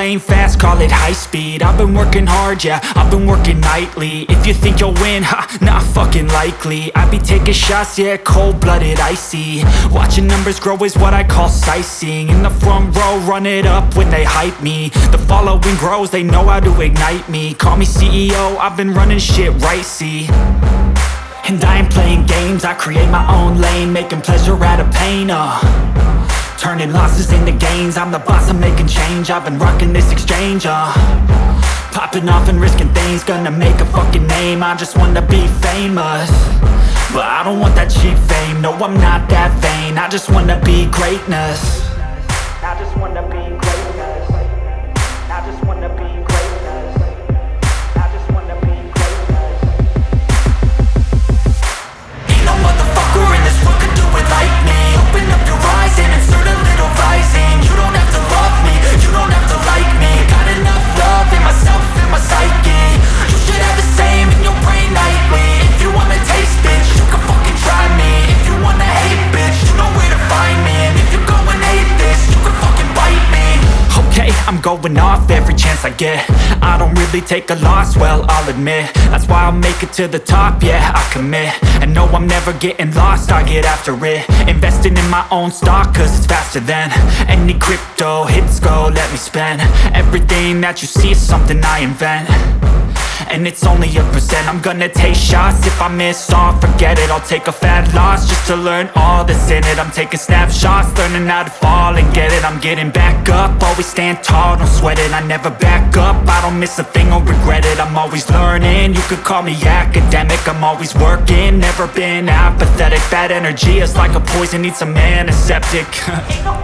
lane fast, call it high speed. I've been working hard, yeah, I've been working nightly. If you think you'll win, ha, not fucking likely. I be taking shots, yeah, cold-blooded, icy. Watching numbers grow is what I call sightseeing. In the front row, run it up when they hype me. The following grows, they know how to ignite me. Call me CEO, I've been running shit right, see. And I ain't playing games, I create my own lane, making pleasure out of pain, turning losses into gains. I'm the boss, I'm making change. I've been rocking this exchange, popping off and risking things. Gonna make a fucking name, I just wanna be famous. But I don't want that cheap fame, no I'm not that vain. I just wanna be greatness. I just wanna be greatness. I just wanna be greatness. I just wanna be greatness. Ain't no motherfucker in this world could do it like me. Open up your eyes and insert a little rising. You don't have to love me, you don't have to like me. Got enough love in myself, in my psyche. You should have the same in your brain nightly. If you wanna taste, bitch, you can fucking try me. If you wanna hate, bitch, you know where to find me. And if you go and hate this, you can fucking bite me. Okay, I'm going off every chance I get. I don't really take a loss, well, I'll admit. That's why I'll make it to the top, yeah, I commit. And no, I'm never getting lost, I get after it. Investing in my own stock, cause it's faster than any crypto hits go, let me spend. Everything that you see is something I invent. And it's only a percent. I'm gonna take shots. If I miss all, forget it. I'll take a fat loss just to learn all that's in it. I'm taking snapshots, learning how to fall and get it. I'm getting back up, always stand tall, don't sweat it. I never back up, I don't miss a thing or regret it. I'm always learning, you could call me academic. I'm always working, never been apathetic. Bad energy is like a poison, needs a antiseptic. Ain't no